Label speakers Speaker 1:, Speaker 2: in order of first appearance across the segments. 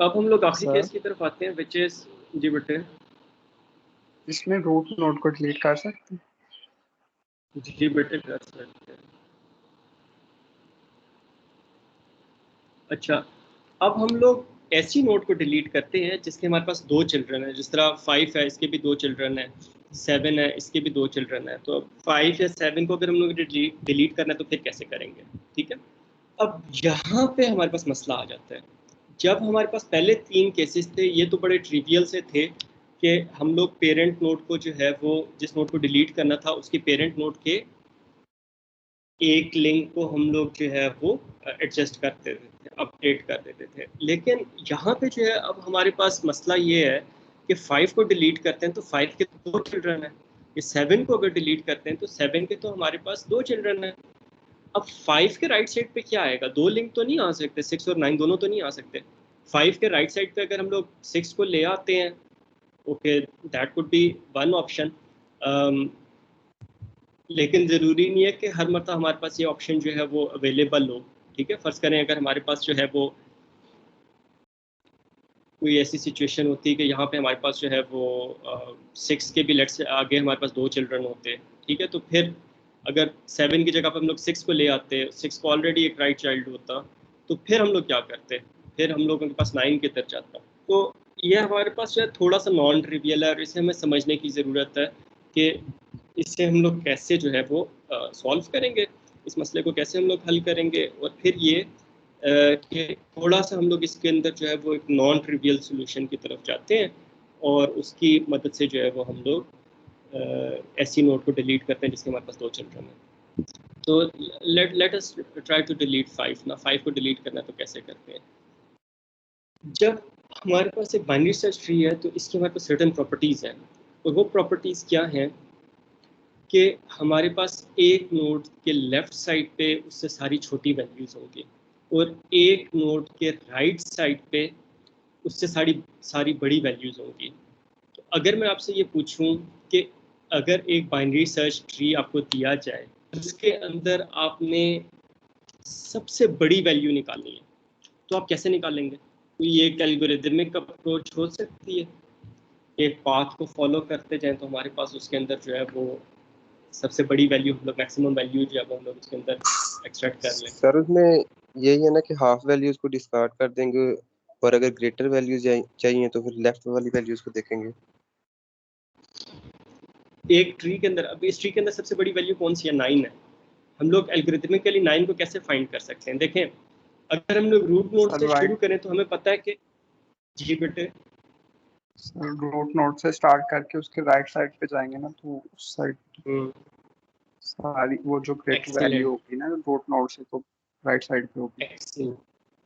Speaker 1: अब हम लोग आखिरी
Speaker 2: सर
Speaker 1: केस की तरफ आते हैं विच इज, जी बेटे।
Speaker 2: इसमें रूट नोड को डिलीट कर सकते हैं?
Speaker 1: जी बेटे कर सकते हैं। अच्छा, अब हम लोग ऐसी नोड को डिलीट करते हैं जिसके हमारे पास दो चिल्ड्रन है। जिस तरह 5 है, इसके भी दो चिल्ड्रन है, 7 है, इसके भी दो चिल्ड्रन है। तो 5 या 7 को अगर हम लोग डिलीट करना है तो फिर कैसे करेंगे? ठीक है, अब यहाँ पे हमारे पास मसला आ जाता है। जब हमारे पास पहले 3 केसेस थे, ये तो बड़े ट्रिवियल से थे कि हम लोग पेरेंट नोड को जो है वो, जिस नोड को डिलीट करना था उसकी पेरेंट नोड के एक लिंक को हम लोग जो है वो एडजस्ट कर देते थे, अपडेट कर देते थे। लेकिन यहाँ पे जो है अब हमारे पास मसला ये है कि 5 को डिलीट करते हैं तो 5 के तो दो चिल्ड्रन हैं। ये 7 को अगर डिलीट करते हैं तो 7 के तो हमारे पास दो चिल्ड्रन हैं। अब 5 के राइट साइड पे क्या आएगा? दो लिंक तो नहीं आ सकते, 6 और 9 दोनों तो नहीं आ सकते। 5 के राइट साइड पे अगर हम लोग 6 को ले आते हैं, okay, that could be one option. लेकिन ज़रूरी नहीं है कि हर मरतबा हमारे पास ये ऑप्शन जो है वो अवेलेबल हो। ठीक है, फ़र्ज़ करें अगर हमारे पास जो है वो कोई ऐसी सिचुएशन होती है कि यहाँ पे हमारे पास जो है वो 6 के भी लेट्स से आगे हमारे पास दो चिल्ड्रन होते। ठीक है, तो फिर अगर 7 की जगह पर हम लोग 6 को ले आते, 6 को ऑलरेडी एक राइट चाइल्ड होता, तो फिर हम लोग क्या करते? फिर हम लोगों के पास 9 की तरफ जाता। तो ये हमारे पास जो है थोड़ा सा नॉन ट्रिवियल है और इसे हमें समझने की ज़रूरत है कि इससे हम लोग कैसे जो है वो सॉल्व करेंगे, इस मसले को कैसे हम लोग हल करेंगे। और फिर ये कि थोड़ा सा हम लोग इसके अंदर जो है वो एक नॉन ट्रिवियल सोल्यूशन की तरफ जाते हैं और उसकी मदद से जो है वो हम लोग ऐसी नोट को डिलीट करते हैं जिसके हमारे पास दो चिल्ड्रन हैं। तो let us try to delete 5 ना। 5 को डिलीट करना तो कैसे करते हैं? जब हमारे पास एक बाइनरी सर्च ट्री है तो इसकी हमारे पास सर्टेन प्रॉपर्टीज़ हैं, और वो प्रॉपर्टीज़ क्या हैं कि हमारे पास एक नोड के लेफ़्ट साइड पे उससे सारी छोटी वैल्यूज़ होंगी और एक नोड के राइट साइड पे उससे सारी सारी बड़ी वैल्यूज़ होंगी। तो अगर मैं आपसे ये पूछूं कि अगर एक बाइनरी सर्च ट्री आपको दिया जाए, उसके अंदर आपने सबसे बड़ी वैल्यू निकालनी है, तो आप कैसे निकालेंगे? कोई एक एल्गोरिदमिक अप्रोच हो सकती है, एक पाथ को फॉलो करते जाएं तो हमारे पास उसके अंदर जो है वो सबसे बड़ी वैल्यू, हम लोग मैक्सिमम वैल्यू जो है वो हम लोग उसके अंदर एक्सट्रैक्ट कर लें।
Speaker 3: सर उसमें यही है ना कि हाफ वैल्यूज को डिस्कार्ड कर देंगे और अगर ग्रेटर वैल्यूज चाहिए तो फिर लेफ्ट वाली वैल्यूज को देखेंगे।
Speaker 1: एक ट्री के अंदर, अब इस ट्री के अंदर सबसे बड़ी वैल्यू कौन सी है? 9 है। हम लोग एल्गोरिथमिकली 9 को कैसे फाइंड कर सकते हैं? देखें, अगर हम लोग रूट नोड
Speaker 2: सर
Speaker 1: से शुरू
Speaker 2: राइट,
Speaker 1: करें तो हमें पता है कि, जी बेटे,
Speaker 2: सर रूट नोड से स्टार्ट करके उसके राइट साइड पे जाएंगे ना, तो उस साइड सारी वो जो ग्रेटर वैल्यू
Speaker 1: एक्सीलेंट,
Speaker 2: होगी ना रूट नोड से, तो राइट साइड पे होगी।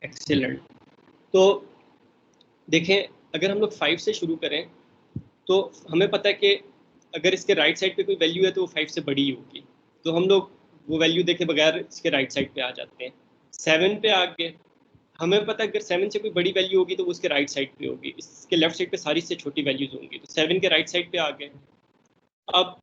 Speaker 1: एक्सीलेंट। तो देखें, अगर हम लोग 5 से शुरू करें तो हमें पता है कि अगर इसके राइट साइड पे कोई वैल्यू है तो वो 5 से बड़ी ही होगी। तो हम लोग वो वैल्यू देखे बगैर इसके राइट साइड पे आ जाते हैं। 7 पे आगे हमें पता है अगर 7 से कोई बड़ी वैल्यू होगी तो वो उसके राइट साइड पे होगी, इसके लेफ्ट साइड पे सारी से छोटी वैल्यूज होंगी। तो 7 के राइट साइड पे आ गए। अब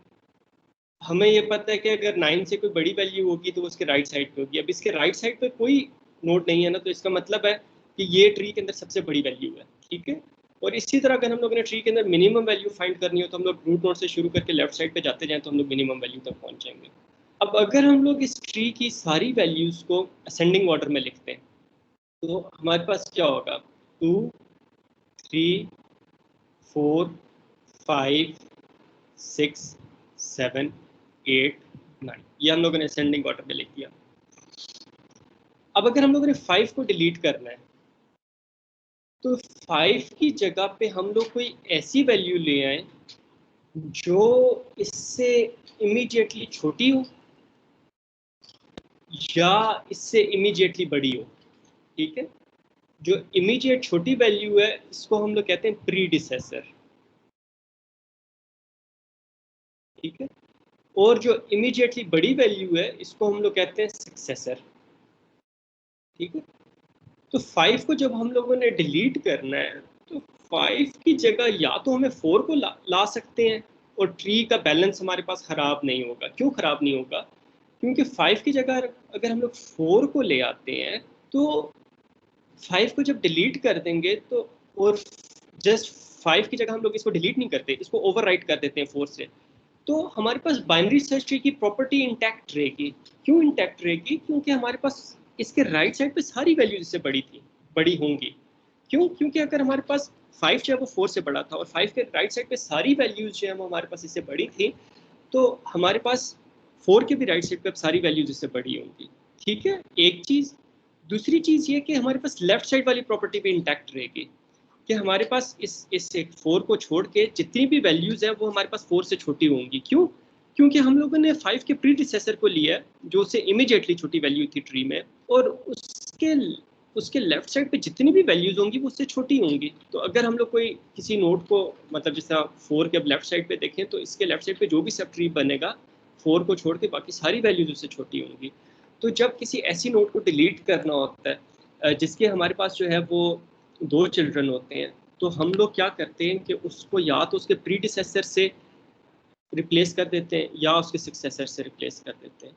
Speaker 1: हमें ये पता है कि अगर 9 से कोई बड़ी वैल्यू होगी तो वो उसके राइट साइड पे होगी। अब इसके राइट साइड पे कोई नोड नहीं है ना, तो इसका मतलब है कि ये ट्री के अंदर सबसे बड़ी वैल्यू है। ठीक है, और इसी तरह अगर हम लोग ने ट्री के अंदर मिनिमम वैल्यू फाइंड करनी हो तो हम लोग रूट नोड से शुरू करके लेफ्ट साइड पे जाते जाएं तो हम लोग मिनिमम वैल्यू तक पहुंच जाएंगे। अब अगर हम लोग इस ट्री की सारी वैल्यूज को असेंडिंग ऑर्डर में लिखते हैं तो हमारे पास क्या होगा? 2, 3, 4, 5, 6, 7, 8, 9, ये हम लोगों ने असेंडिंग ऑर्डर में लिख दिया। अब अगर हम लोगों ने 5 को डिलीट करना है तो 5 की जगह पे हम लोग कोई ऐसी वैल्यू ले आए जो इससे इमीडिएटली छोटी हो या इससे इमीडिएटली बड़ी हो। ठीक है, जो इमीडिएट छोटी वैल्यू है इसको हम लोग कहते हैं प्रीडिसेसर। ठीक है, और जो इमीडिएटली बड़ी वैल्यू है इसको हम लोग कहते हैं सक्सेसर। ठीक है, तो 5 को जब हम लोगों ने डिलीट करना है तो 5 की जगह या तो हमें 4 को ला सकते हैं और ट्री का बैलेंस हमारे पास खराब नहीं होगा। क्यों खराब नहीं होगा? क्योंकि 5 की जगह अगर हम लोग 4 को ले आते हैं तो 5 को जब डिलीट कर देंगे तो, और जस्ट 5 की जगह हम लोग इसको डिलीट नहीं करते, इसको ओवरराइट कर देते हैं 4 से, तो हमारे पास बाइनरी सर्च ट्री की प्रॉपर्टी इंटैक्ट रहेगी। क्यों इंटैक्ट रहेगी? क्योंकि हमारे पास इसके राइट साइड पे सारी वैल्यूज इससे बड़ी होंगी। क्यों? क्योंकि अगर हमारे पास 5 जो है वो 4 से बड़ा था और 5 के राइट साइड पे सारी वैल्यूज जो है वो हमारे पास इससे बड़ी थी, तो हमारे पास 4 के भी राइट साइड पे सारी वैल्यूज इससे बड़ी होंगी। ठीक है, एक चीज। दूसरी चीज ये कि हमारे पास लेफ्ट साइड वाली प्रॉपर्टी भी इंटैक्ट रहेगी कि हमारे पास इस 4 को छोड़ के जितनी भी वैल्यूज है वो हमारे पास 4 से छोटी होंगी। क्यों? क्योंकि हम लोगों ने 5 के प्रीडिसेसर को लिया जो उससे इमीडिएटली छोटी वैल्यू थी ट्री में, और उसके लेफ्ट साइड पे जितनी भी वैल्यूज होंगी वो उससे छोटी होंगी। तो अगर हम लोग कोई किसी नोड को, मतलब जिस तरह 4 के लेफ्ट साइड पे देखें तो इसके लेफ्ट साइड पे जो भी सब ट्री बनेगा 4 को छोड़ के बाकी सारी वैल्यूज उससे छोटी होंगी। तो जब किसी ऐसी नोड को डिलीट करना होता है जिसके हमारे पास जो है वो 2 चिल्ड्रन होते हैं, तो हम लोग क्या करते हैं कि उसको या तो उसके प्रीडिसेसर से रिप्लेस कर देते हैं या उसके सक्सेसर से रिप्लेस कर देते हैं।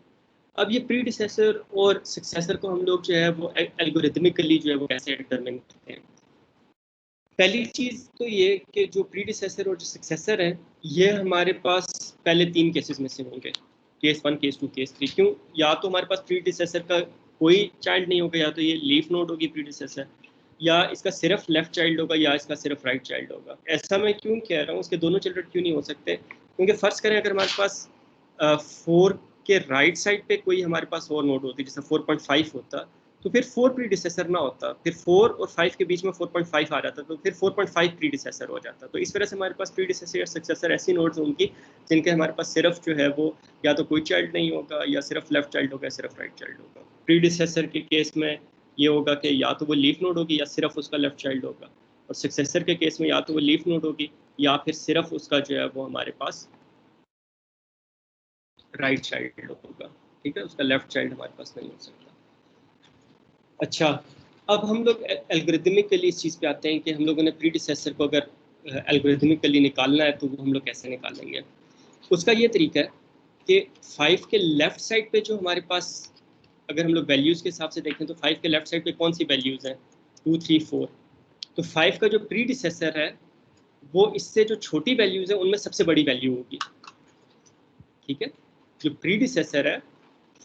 Speaker 1: अब ये प्रीडिसेसर और सक्सेसर को हम लोग जो है वो एल्गोरिथमिकली जो है वो कैसे डिटरमिन करते हैं। पहली चीज़ तो ये कि जो प्रीडिसेसर और जो सक्सेसर है ये हमारे पास पहले 3 केसेस में से होंगे, केस 1, केस 2, केस 3। क्यों? या तो हमारे पास प्रीडिसेसर का कोई चाइल्ड नहीं होगा, या तो ये लीफ नोड होगी प्रीडिसेसर, या इसका सिर्फ लेफ्ट चाइल्ड होगा, या इसका सिर्फ राइट चाइल्ड होगा। ऐसा मैं क्यों कह रहा हूँ, उसके दोनों चिल्ड्रन क्यों नहीं हो सकते? क्योंकि फर्ज करें अगर हमारे पास 4 के राइट साइड पे कोई हमारे पास और नोड होती, जैसे 4.5 होता, तो फिर 4 प्रीडिसेसर ना होता, फिर 4 और 5 के बीच में 4.5 आ जाता, तो फिर 4.5 प्रीडिसेसर हो जाता। तो इस वजह से हमारे पास प्रीडिसेसर या सक्सेसर ऐसी नोड्स होंगी जिनके हमारे पास सिर्फ जो है वो या तो कोई चाइल्ड नहीं होगा, या सिर्फ लेफ्ट चाइल्ड होगा, या सिर्फ राइट चाइल्ड होगा। प्रीडिसेसर के केस में ये होगा कि या तो वो लीफ नोड होगी या सिर्फ उसका लेफ्ट चाइल्ड होगा, और सक्सेसर के केस में या तो वो लीफ नोड होगी या फिर सिर्फ उसका जो है वो हमारे पास राइट चाइल्ड होगा। ठीक है, उसका लेफ्ट चाइल्ड हमारे पास नहीं हो सकता। अच्छा, अब हम लोग एल्गोरिथमिकली इस चीज़ पे आते हैं कि हम लोगों ने प्रीडिसेसर को अगर एल्गोरिथमिकली निकालना है तो वो हम लोग कैसे निकालेंगे। उसका ये तरीका है कि 5 के लेफ्ट साइड पे जो हमारे पास, अगर हम लोग वैल्यूज़ के हिसाब से देखें तो 5 के लेफ्ट साइड पे कौन सी वैल्यूज़ हैं? 2, 3, 4। तो 5 का जो प्रीडिसेसर है वो इससे जो छोटी वैल्यूज़ है उनमें सबसे बड़ी वैल्यू होगी। ठीक है, जो प्रीडिसेसर है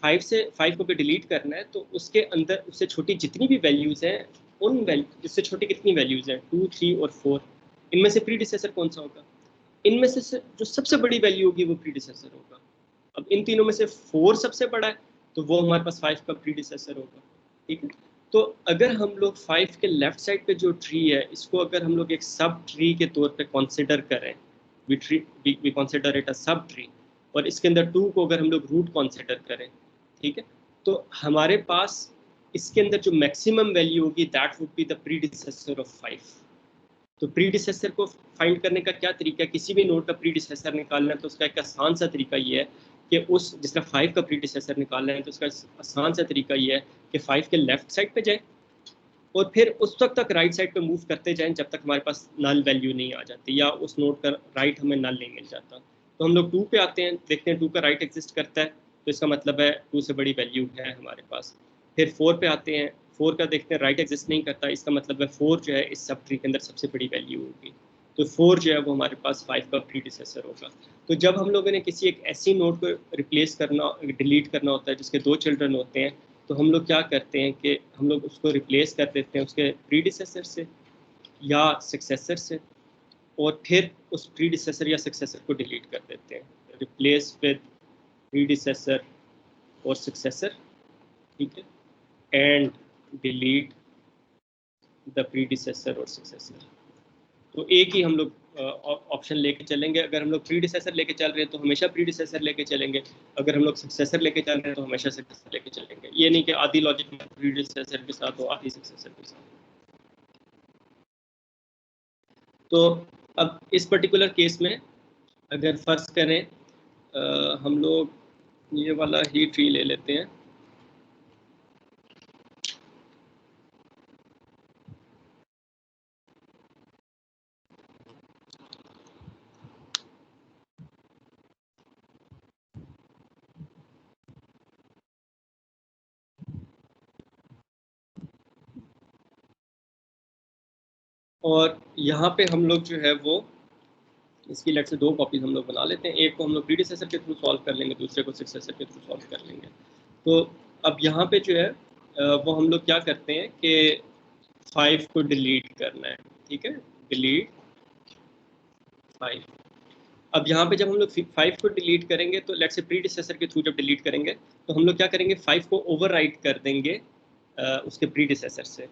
Speaker 1: 5 को भी डिलीट करना है तो उसके अंदर उससे छोटी जितनी भी वैल्यूज़ हैं, उन वैल्यू इससे छोटी कितनी वैल्यूज़ हैं, 2, 3 और 4, इनमें से प्रीडिसेसर कौन सा होगा? इनमें से जो सबसे बड़ी वैल्यू होगी वो प्रीडिसेसर होगा। अब इन तीनों में से 4 सबसे बड़ा है तो वो हमारे पास 5 का प्रीडिसेसर होगा। ठीक है, तो अगर हम लोग 5 के लेफ्ट साइड पे जो ट्री है इसको अगर हम लोग एक सब ट्री के तौर पे कंसिडर करें, we consider it a sub tree, और इसके अंदर 2 को अगर हम लोग रूट कंसिडर करें, ठीक है, तो हमारे पास इसके अंदर जो मैक्सिमम वैल्यू होगी that would be the predecessor of 5। तो प्रीडिसेसर को फाइंड करने का क्या तरीका है? किसी भी नोड का प्रीडिसेसर निकालना है तो उसका एक आसान सा तरीका ये है कि उस जिसका 5 का प्रीडिसेसर निकालना है तो उसका आसान सा तरीका ये है कि 5 के लेफ्ट साइड पे जाए और फिर उस वक्त तक राइट साइड पे मूव करते जाएं जब तक हमारे पास नल वैल्यू नहीं आ जाती या उस नोड का राइट हमें नल नहीं मिल जाता। तो हम लोग 2 पे आते हैं, देखते हैं 2 का राइट एग्जिस्ट करता है तो इसका मतलब है 2 से बड़ी वैल्यू है हमारे पास। फिर 4 पे आते हैं, 4 का देखते हैं राइट एग्जिस्ट नहीं करता, इसका मतलब है 4 जो है इस सब ट्री के अंदर सबसे बड़ी वैल्यू होगी। तो 4 जो है वो हमारे पास 5 का प्रीडिसेसर होगा। तो जब हम लोगों ने किसी एक ऐसी नोड को रिप्लेस करना, डिलीट करना होता है जिसके 2 चिल्ड्रन होते हैं, तो हम लोग क्या करते हैं कि हम लोग उसको रिप्लेस कर देते हैं उसके प्रीडिसेसर से या सक्सेसर से, और फिर उस प्रीडिसेसर या सक्सेसर को डिलीट कर देते हैं। रिप्लेस विद प्रीडिसेसर और सक्सेसर, ठीक है, एंड डिलीट द प्रीडिसेसर और सक्सेसर। तो एक ही हम लोग ऑप्शन लेके चलेंगे। अगर हम लोग प्रीडिसेसर लेके चल रहे हैं तो हमेशा प्रीडिसेसर लेके चलेंगे, अगर हम लोग सक्सेसर लेके चल रहे हैं तो हमेशा सक्सेसर लेके चलेंगे। ये नहीं कि आधी लॉजिक में प्रीडिसेसर के साथ हो आधी सक्सेसर के साथ। तो अब इस पर्टिकुलर केस में अगर फर्ज करें हम लोग ये वाला ही ट्री ले लेते हैं। और यहाँ पे हम लोग जो है वो इसकी लेट से 2 कॉपीज हम लोग बना लेते हैं। एक को हम लोग प्रीडिसेसर के थ्रू सॉल्व कर लेंगे, दूसरे को सक्सेसर के थ्रू सॉल्व कर लेंगे। तो अब यहाँ पे जो है वो हम लोग क्या करते हैं कि 5 को डिलीट करना है, ठीक है, डिलीट 5। अब यहाँ पे जब हम लोग 5 को डिलीट करेंगे तो लेट्स से प्रीडिसेसर के थ्रू जब डिलीट करेंगे तो हम लोग क्या करेंगे, 5 को ओवरराइट कर देंगे उसके प्रीडिसेसर से।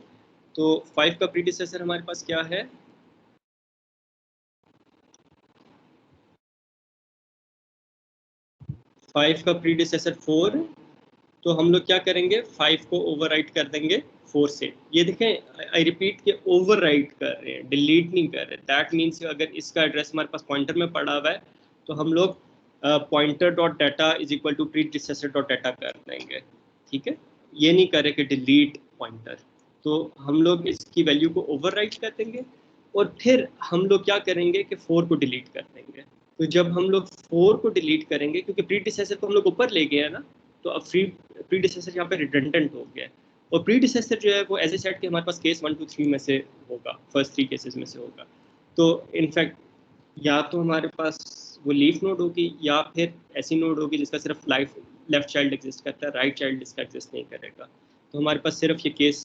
Speaker 1: तो 5 का प्रीडिसेसर हमारे पास क्या है, 5 का प्रीडिसेसर 4। तो हम लोग क्या करेंगे, 5 को ओवरराइट कर देंगे 4 से। ये देखें, आई रिपीट के ओवरराइट कर रहे हैं, डिलीट नहीं कर रहे। दैट मीन्स अगर इसका एड्रेस हमारे पास पॉइंटर में पड़ा हुआ है तो हम लोग pointer dot data is equal to predecessor dot data कर देंगे, ठीक है। ये नहीं कर रहे कि डिलीट पॉइंटर। तो हम लोग इसकी वैल्यू को ओवरराइट कर देंगे और फिर हम लोग क्या करेंगे कि 4 को डिलीट कर देंगे। तो जब हम लोग 4 को डिलीट करेंगे, क्योंकि प्रीडिसेसर को हम लोग ऊपर ले गए हैं ना, तो अब प्रीडिसेसर यहाँ पे रिडंडेंट हो गया है। और प्रीडिसेसर जो है वो एज ए सेट के हमारे पास केस 1 2 3 में से होगा, फर्स्ट 3 केसेस में से होगा। तो इनफैक्ट या तो हमारे पास वो लीफ नोड होगी या फिर ऐसी नोड होगी जिसका सिर्फ लेफ्ट चाइल्ड एग्जिस्ट करता है, राइट चाइल्ड इसका एग्जिस्ट नहीं करेगा। तो हमारे पास सिर्फ ये केस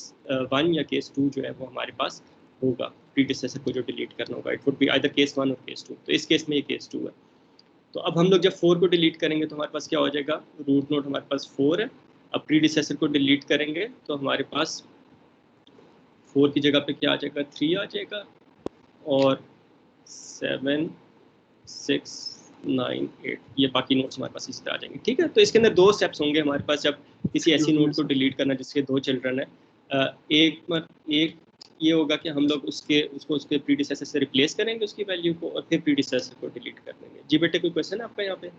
Speaker 1: 1 या केस 2 जो है वो हमारे पास होगा, प्रीडिसेसर को जो डिलीट करना होगा। It would be either case 1 और केस 2। तो इस केस में ये केस 2 है। तो अब हम लोग जब 4 को डिलीट करेंगे तो हमारे पास क्या हो जाएगा, रूट नोड हमारे पास 4 है। अब प्रीडिसेसर को डिलीट करेंगे तो हमारे पास 4 की जगह पे क्या आ जाएगा, 3 आ जाएगा और 7 6 9 8 ये बाकी नोट्स हमारे पास इस तरह आ जाएंगे, ठीक है। तो इसके अंदर 2 स्टेप्स होंगे हमारे पास जब किसी ऐसी नोट को डिलीट करना जिसके 2 चिल्ड्रन है। एक ये होगा कि हम लोग उसको उसके प्रीडिसेसर से रिप्लेस करेंगे उसकी वैल्यू को, और फिर प्रीडिसेसर को डिलीट कर देंगे। जी बेटे, कोई क्वेश्चन है आपका यहाँ पे?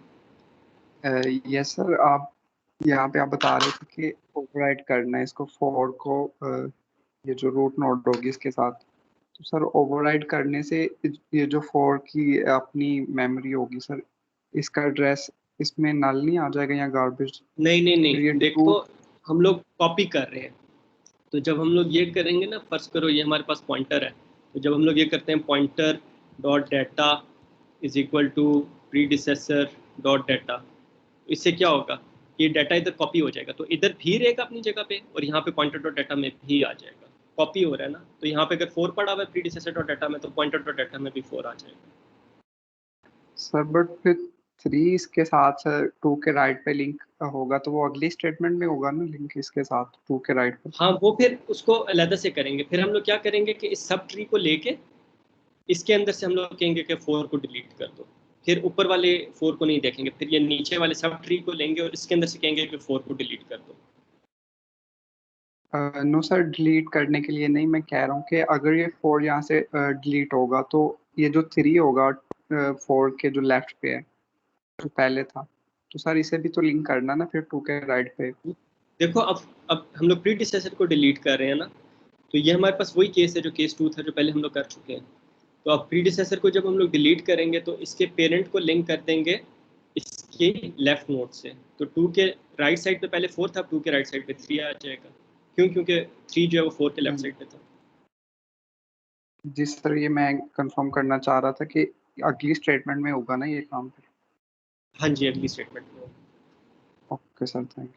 Speaker 2: यस सर, आप यहाँ पे आप बता रहे थे कि ओवरराइट करना है इसको 4 को, ये जो रूट नोड होगी इसके साथ। तो सर ओवरराइट करने से ये जो 4 की अपनी मेमोरी होगी सर, इसका एड्रेस इसमें नल नहीं आ जाएगा या गार्बेज?
Speaker 1: नहीं नहीं
Speaker 2: फिर ये
Speaker 1: नहीं, देखो हम लोग कॉपी कर रहे हैं। तो जब हम लोग ये करेंगे ना, फर्ज करो ये हमारे पास पॉइंटर है, तो जब हम लोग ये करते हैं pointer dot data is equal to predecessor dot data, इससे क्या होगा, ये डाटा इधर कॉपी हो जाएगा। तो इधर भी रहेगा अपनी जगह पे और यहाँ पे पॉइंटर डॉट डाटा में भी आ जाएगा, कॉपी हो रहा है ना। तो यहाँ पे अगर 4 पड़ा हुआ है प्रीडिसेसर डॉट डाटा में तो पॉइंटर डॉट डाटा में भी 4 आ जाएगा।
Speaker 2: सर बट फिर 3 इसके साथ सर 2 के राइट पे लिंक होगा, तो वो अगली स्टेटमेंट में होगा ना लिंक इसके साथ 2 के राइट पे?
Speaker 1: हाँ, वो फिर उसको अलग से करेंगे। फिर हम लोग क्या करेंगे कि इस सब ट्री को लेके इसके अंदर से हम लोग कहेंगे कि 4 को डिलीट कर दो। फिर ऊपर वाले 4 को नहीं देखेंगे, फिर ये नीचे वाले सब ट्री को लेंगे और इसके अंदर से कहेंगे कि 4 को डिलीट कर दो।
Speaker 2: नो सर, डिलीट करने के लिए नहीं, मैं कह रहा हूँ कि अगर ये 4 यहाँ से डिलीट होगा तो ये जो 3 होगा 4 के जो लेफ्ट पे है जो पहले था, तो सर इसे भी तो लिंक करना ना फिर 2 के राइट पे।
Speaker 1: देखो अब हम लोग प्रीडिसेसर को डिलीट कर रहे हैं ना, तो ये हमारे पास वही केस है जो केस 2 था जो पहले हम लोग कर चुके हैं। तो अब प्रीडिसेसर को जब हम लोग डिलीट करेंगे तो इसके पेरेंट को लिंक कर देंगे इसके लेफ्ट नोड से। तो 2 के राइट साइड पे पहले 4 था, 2 के राइट साइड पे 3 आ जाएगा। क्यों? क्योंकि 3 जो है वो 4 के लेफ्ट साइड पे था।
Speaker 2: जी सर, ये मैं कंफर्म करना चाह रहा था कि अगली स्टेटमेंट में होगा ना ये काम फिर।
Speaker 1: हाँ जी, अगली स्टेटमेंट में।
Speaker 2: Okay sir, thank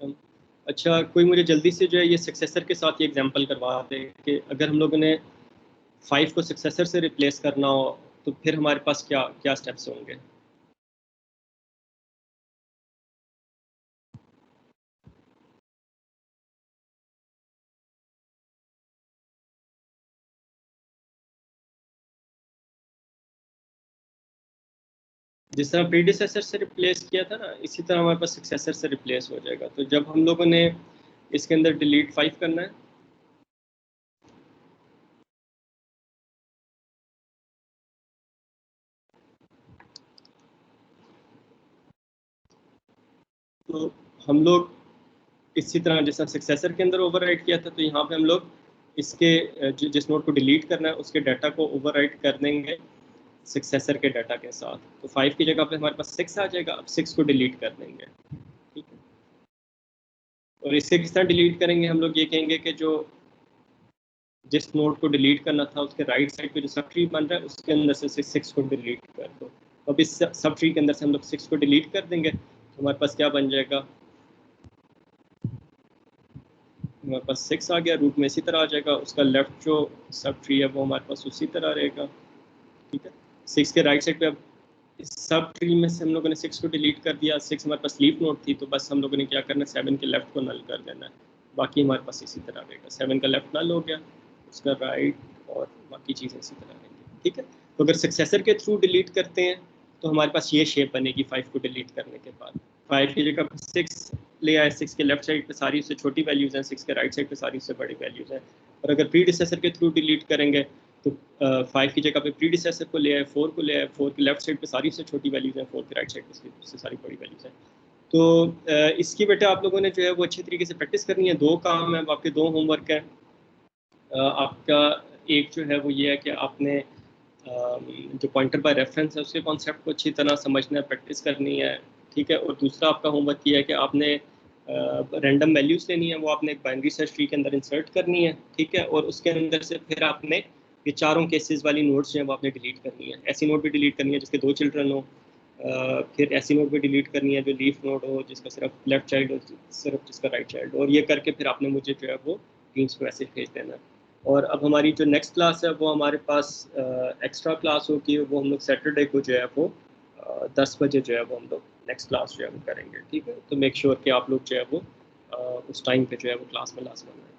Speaker 2: you.
Speaker 1: अच्छा, कोई मुझे जल्दी से जो है ये सक्सेसर के साथ ये एग्जांपल करवा दे कि अगर हम लोगों ने 5 को सक्सेसर से रिप्लेस करना हो तो फिर हमारे पास क्या क्या स्टेप्स होंगे। जिस तरह प्रीडिसेसर से रिप्लेस किया था ना, इसी तरह हमारे पास सक्सेसर से रिप्लेस हो जाएगा। तो जब हम लोगों ने इसके अंदर डिलीट 5 करना है, तो हम लोग इसी तरह जैसा सक्सेसर के अंदर ओवरराइट किया था, तो यहाँ पे हम लोग इसके जिस नोड को डिलीट करना है उसके डाटा को ओवरराइट कर देंगे सक्सेसर के डाटा के साथ। तो 5 की जगह पे हमारे पास 6 आ जाएगा। अब 6 को डिलीट कर देंगे, ठीक है। और इसे किस तरह डिलीट करेंगे, हम लोग ये कहेंगे कि जो जिस नोड को डिलीट करना था उसके राइट साइड पे जो सब ट्री बन रहा है उसके अंदर से 6 को डिलीट कर दो। तो अब इस सब ट्री के अंदर से हम लोग 6 को डिलीट कर देंगे तो हमारे पास क्या बन जाएगा, हमारे पास 6 आ गया, रूट में इसी तरह आ जाएगा। उसका लेफ्ट जो सब ट्री है वो हमारे पास उसी तरह रहेगा, ठीक है। 6 के राइट साइड पे अब इस सब ट्री में से हम लोगों ने 6 को डिलीट कर दिया। 6 हमारे पास लीफ नोड थी तो बस हम लोगों ने क्या करना है 7 के लेफ्ट को नल कर देना है, बाकी हमारे पास इसी तरह रहेगा। 7 का लेफ्ट नल हो गया, उसका राइट और बाकी चीज़ें इसी तरह रहेंगी, ठीक है। तो अगर सक्सेसर के थ्रू डिलीट करते हैं तो हमारे पास ये शेप बनेगी 5 को डिलीट करने के बाद। 5 की जगह 6 ले आए, 6 के लेफ्ट साइड पे सारी उससे छोटी वैल्यूज़ हैं, 6 के राइट साइड पे सारी उससे बड़ी वैल्यूज़ हैं। और अगर प्रीडिसेसर के थ्रू डिलीट करेंगे तो 5 की जगह पे प्रीडिसेसर को ले आए, 4 को ले आए, 4 के लेफ्ट साइड पे सारी उससे छोटी वैल्यूज़ हैं, 4 के राइट साइड पे उससे सारी बड़ी वैल्यूज़ हैं। तो इसकी बेटा आप लोगों ने जो है वो अच्छी तरीके से प्रैक्टिस करनी है। 2 काम है आपके, 2 होमवर्क हैं आपका। एक जो है वो ये है कि आपने जो पॉइंटर बाय रेफरेंस है उसके कॉन्सेप्ट को अच्छी तरह समझना है, प्रैक्टिस करनी है, ठीक है। और दूसरा आपका होमवर्क ये है कि आपने रैंडम वैल्यूज़ लेनी है, वो आपने एक बाइनरी सर्च ट्री के अंदर इंसर्ट करनी है, ठीक है। और उसके अंदर से फिर आपने ये चारों केसेस वाली नोट्स जो हैं वो आपने डिलीट करनी है। ऐसी नोट भी डिलीट करनी है जिसके 2 चिल्ड्रन हो, फिर ऐसी नोट भी डिलीट करनी है जो लीफ नोट हो, जिसका सिर्फ लेफ्ट चाइल्ड हो, सिर्फ जिसका राइट चाइल्ड हो। और ये करके फिर आपने मुझे जो है वो टीम्स को मैसेज भेज देना है। और अब हमारी जो नेक्स्ट क्लास है वो हमारे पास एक्स्ट्रा क्लास होगी, वो हम लोग सैटरडे को जो है वो 10 बजे जो है वो हम लोग नेक्स्ट क्लास जो है वो करेंगे, ठीक है। तो मेक श्योर कि आप लोग जो है वो उस टाइम पे जो है वो क्लास में लाजमी आए।